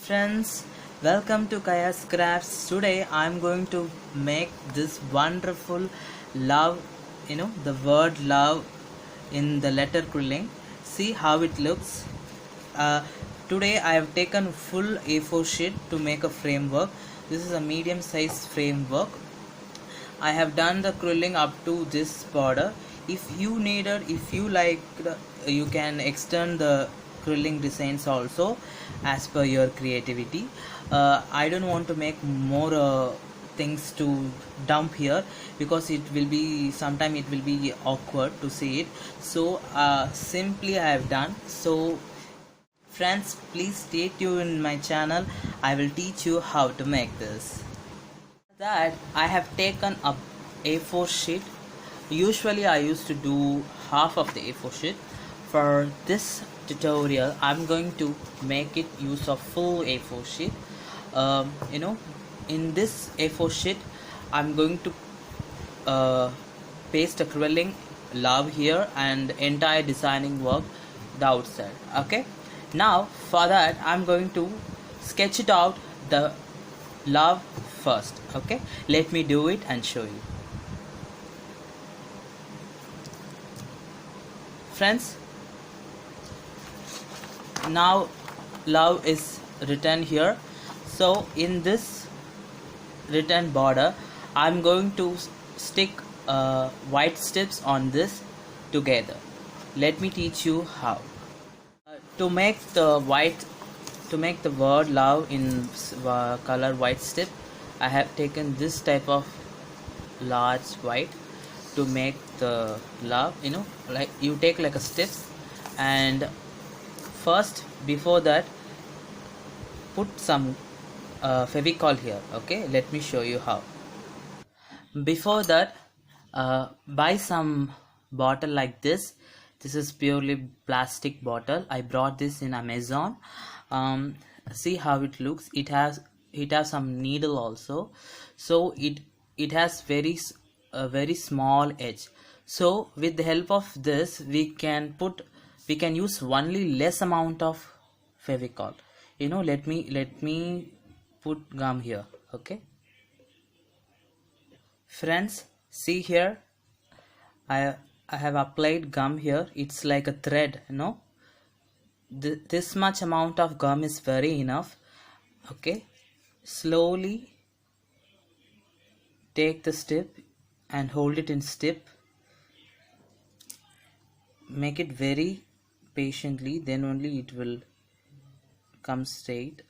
Friends, welcome to Kaya's Crafts. Today I'm going to make this wonderful love, the word love in the letter quilling. See how it looks. Uh, Today I have taken full A4 sheet to make a framework. This is a medium size framework. I have done the quilling up to this border. If you needed, if you like, you can extend the quilling designs also as per your creativity. I don't want to make more things to dump here because it will be sometime it will be awkward to see it. So simply I have done. So friends, please stay tuned in my channel. I will teach you how to make this. That I have taken a A4 sheet. Usually I used to do half of the A4 sheet. For this tutorial I'm going to make it use of full A4 sheet. In this A4 sheet I'm going to paste a quilling love here and entire designing work the outside. Okay, now for that I'm going to sketch it out the love first. Okay, let me do it and show you. Friends, now love is written here. So in this written border I'm going to stick white strips on this together. Let me teach you how. To make the word love in color white strip, I have taken this type of large white to make the love. Like you take like a strip, and first before that put some Fevicol here. Okay, let me show you how. Before that, buy some bottle like this. This is purely plastic bottle. I brought this in Amazon. See how it looks. It has some needle also, so it has very small edge. So with the help of this we can use only less amount of Fevicol. Let me put gum here. Okay, friends, see here, I have applied gum here. It's like a thread. This much amount of gum is very enough. Okay, slowly take the strip and hold it in strip. Make it very patiently, then only it will come straight.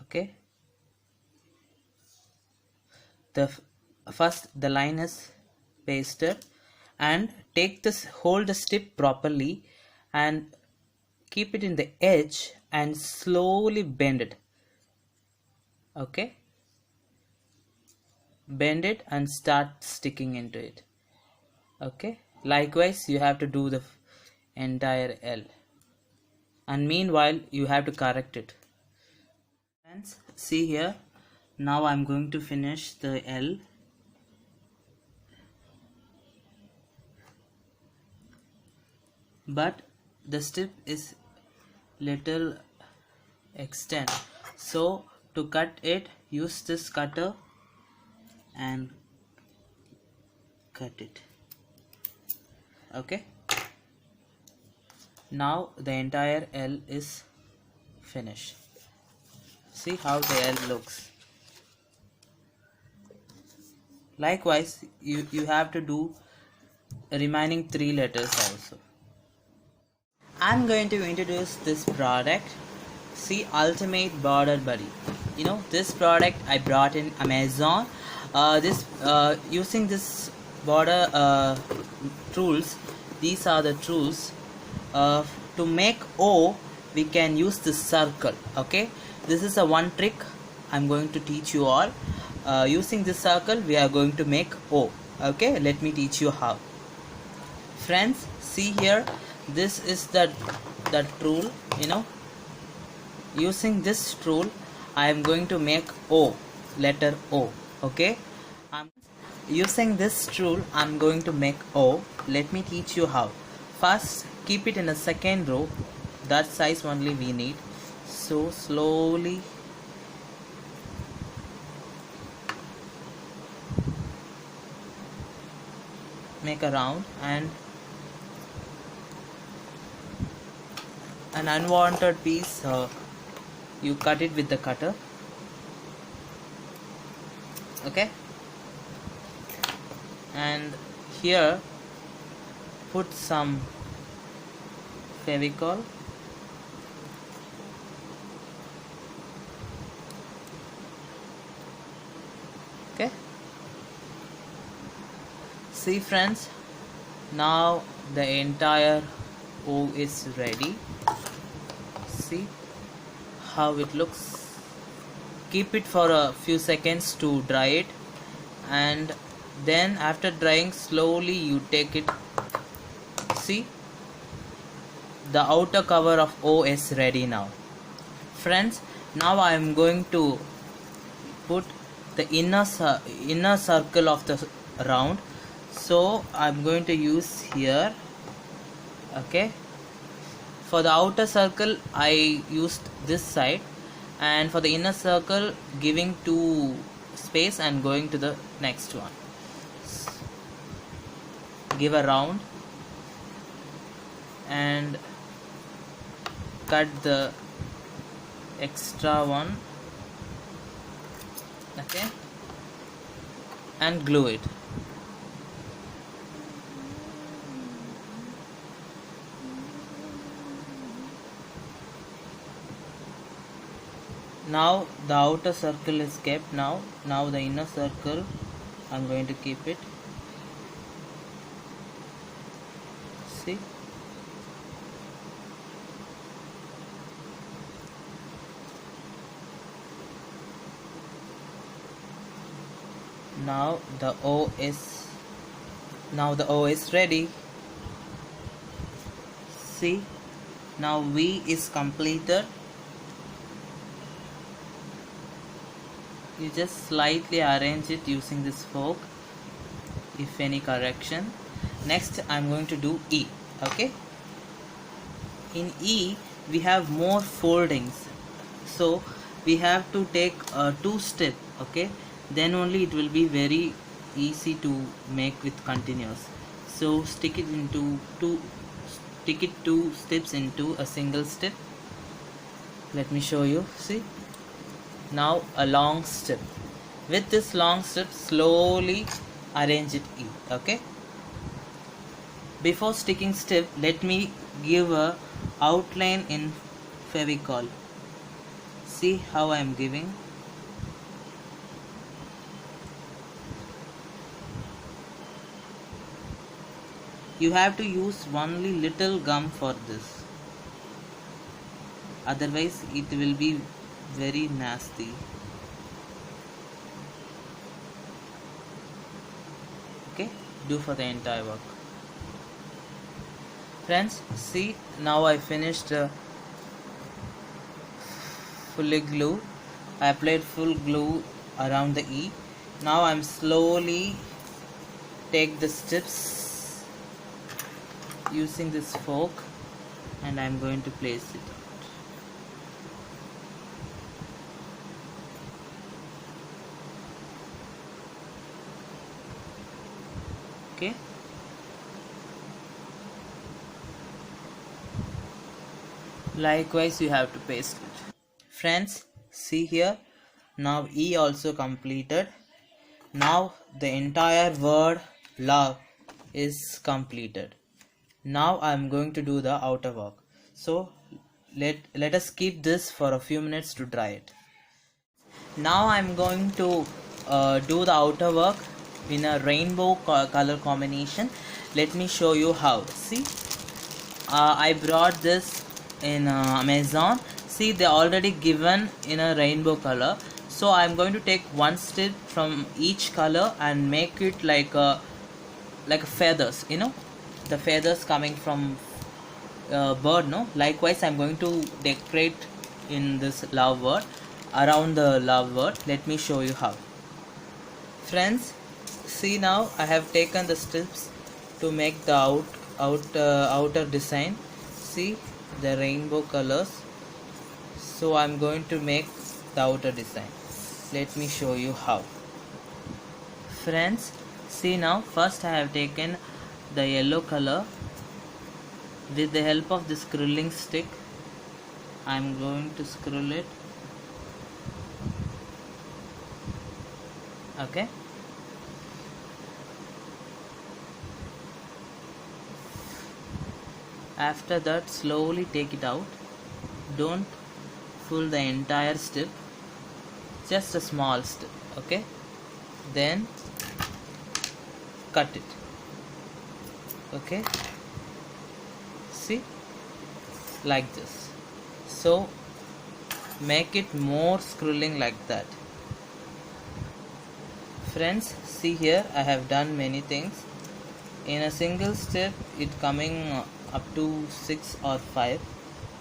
Okay, first the line is pasted, and hold the strip properly and keep it in the edge and slowly bend it. Okay, bend it and start sticking into it. Okay, likewise you have to do the entire L, and meanwhile you have to correct it. Friends, see here, now I'm going to finish the L. But the strip is little extent, so to cut it, use this cutter and cut it. Okay, now the entire L is finished. See how the L looks. Likewise you have to do remaining 3 letters also. I'm going to introduce this product. See, Ultimate Border Buddy. This product I brought in Amazon. Using this border tools, these are the tools. To make O, we can use this circle. Okay, this is a one trick I'm going to teach you all. Using this circle we are going to make O. Okay, let me teach you how. Friends, see here, this is that tool. Using this tool I am going to make O, letter O. Okay, using this tool I'm going to make O. Let me teach you how. First keep it in a second row, that size only we need. So slowly make a round, and an unwanted piece, you cut it with the cutter. Okay, and here put some Fevicol. Okay, see friends, now the entire O is ready. See how it looks. Keep it for a few seconds to dry it, and then after drying, slowly you take it. See, the outer cover of O is ready now. Friends, now I am going to put the inner circle of the round. So I am going to use here. Okay, for the outer circle I used this side, and for the inner circle giving two space and going to the next one. Give a round and cut the extra one. Okay, and glue it. Now the outer circle is kept. Now the inner circle I'm going to keep it. See, now the O is ready. See, now V is completed. You just slightly arrange it using this fork if any correction. Next I'm going to do E. Okay, in E we have more foldings, so we have to take a 2-step. Okay, then only it will be very easy to make with continuous. So stick it 2 steps into a single step. Let me show you. See, now a long step. With this long step, slowly arrange it E. Okay, before sticking step, let me give a outline in Fevicol. See how I am giving. You have to use only little gum for this, otherwise it will be very nasty. Okay, do for the entire work. Friends, see, now I finished fully glue. I applied full glue around the E. Now I'm slowly take the steps using this fork, and I'm going to place it out. Okay, likewise you have to paste it. Friends, see here, now E also completed. Now the entire word love is completed. Now I am going to do the outer work. So let us keep this for a few minutes to dry it. Now I am going to do the outer work in a rainbow color combination. Let me show you how. See, I brought this in Amazon. See, they already given in a rainbow color. So I am going to take one strip from each color and make it like a feathers. You know, the feathers coming from bird. No, likewise I'm going to decorate in this love word around the love word. Let me show you how. Friends, see, now I have taken the strips to make the outer design. See the rainbow colors. So I'm going to make the outer design. Let me show you how. Friends, see now, first I have taken the yellow color. With the help of this scrolling stick, I'm going to scroll it. Okay. After that, slowly take it out. Don't full the entire strip, just a small strip. Okay. Then cut it. Okay. See, like this. So make it more scrolling like that. Friends, see here, I have done many things. In a single step, it coming up to 6 or 5.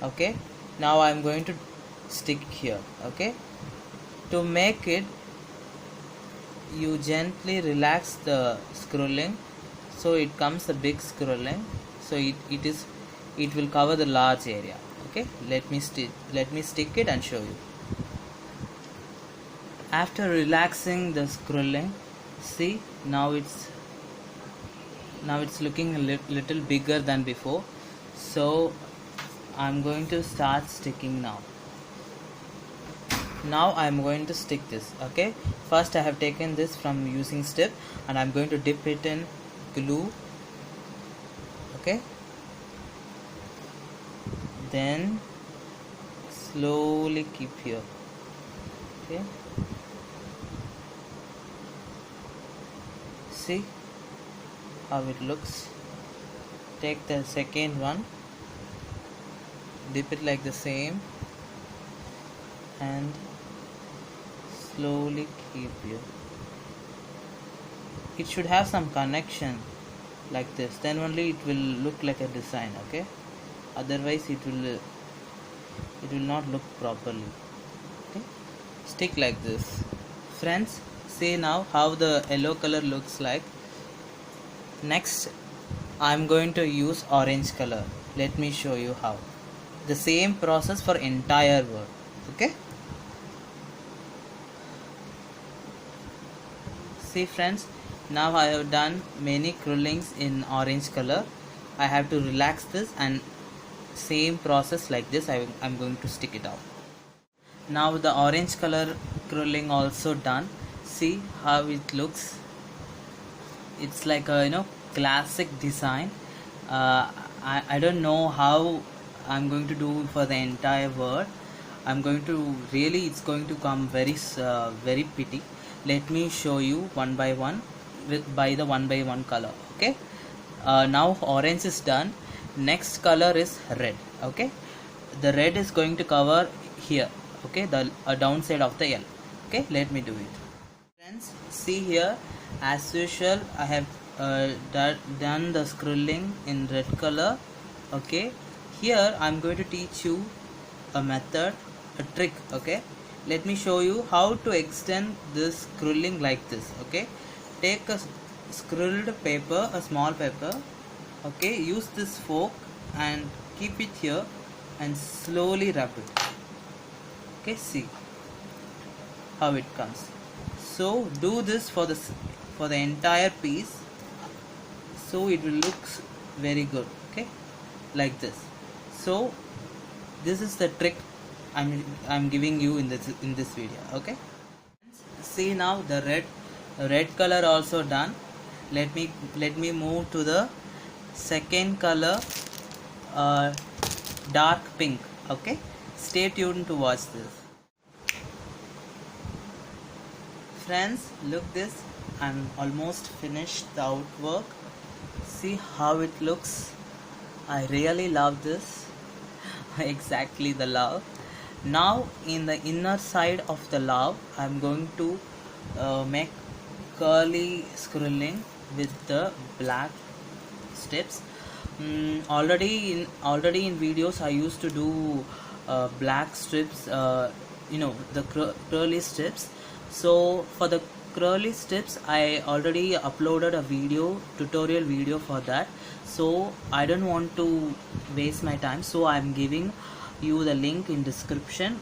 Okay. Now I am going to stick here. Okay. To make it, you gently relax the scrolling, so it comes a big scrolling. So it will cover the large area. Okay. Let me stick it and show you. After relaxing the scrolling, see, now it's looking a little bigger than before. So I'm going to start sticking now. Now I'm going to stick this. Okay. First I have taken this from using stip, and I'm going to dip it in glue. Okay. Then slowly keep here. Okay. See how it looks. Take the second one, dip it like the same, and slowly keep here. It should have some connection like this, then only it will look like a design. Okay. Otherwise it will not look properly. Okay. Stick like this. Friends, see now how the yellow color looks like. Next I'm going to use orange color. Let me show you how. The same process for entire word. Okay. See friends, now I have done many scrollings in orange color. I have to relax this, and same process like this I'm going to stick it out. Now the orange color scrolling also done. See how it looks. It's like a classic design. I don't know how I'm going to do for the entire word. I'm going to it's going to come very pretty. Let me show you one by one by the one by one color. Okay. Now orange is done. Next color is red. Okay. The red is going to cover here. Okay. The downside of the yellow. Okay. Let me do it. Friends, see here, as usual I have done the scrolling in red color. Okay. Here I'm going to teach you a method, a trick. Okay. Let me show you how to extend this scrolling like this. Okay. Take a scrolled paper, a small paper. Okay. Use this fork and keep it here and slowly rub it. Okay. See how it comes. So do this for the entire piece, so it will look very good. Okay. Like this. So this is the trick I'm giving you in this video. Okay. See now the red color also done. Let me move to the second color, dark pink. Okay. Stay tuned to watch this. Friends, look this. I'm almost finished the outwork. See how it looks. I really love this. Exactly the love. Now in the inner side of the love, I'm going to make curly scrolling with the black strips. Already in videos I used to do black strips, the curly strips. So for the curly strips I already uploaded a tutorial video for that, so I don't want to waste my time, so I'm giving you the link in description.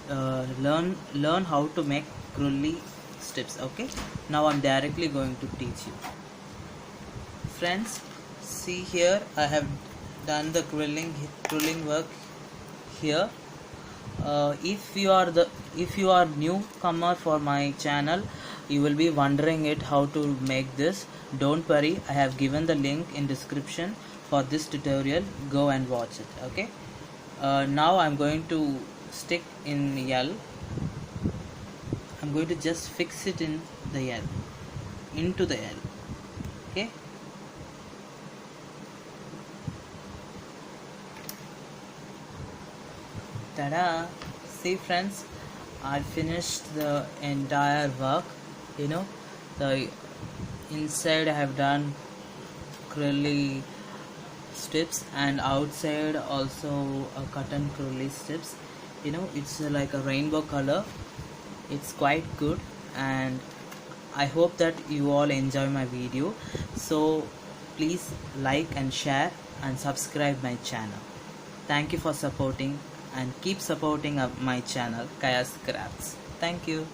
Learn how to make crewelly strips. Okay, now I'm directly going to teach you. Friends, see here, I have done the crewelling work here. If you are newcomer for my channel, you will be wondering it how to make this. Don't worry, I have given the link in description for this tutorial. Go and watch it. Okay, now I'm going to stick in L. I'm going to just fix it in the L, into the L. Okay, tada! See friends, I finished the entire work. You know, the inside I have done crewelly strips, and outside also a cotton crewelly strips. You know, it's like a rainbow color. It's quite good, and I hope that you all enjoy my video. So please like and share and subscribe my channel. Thank you for supporting, and keep supporting my channel, Kaya's Crafts. Thank you.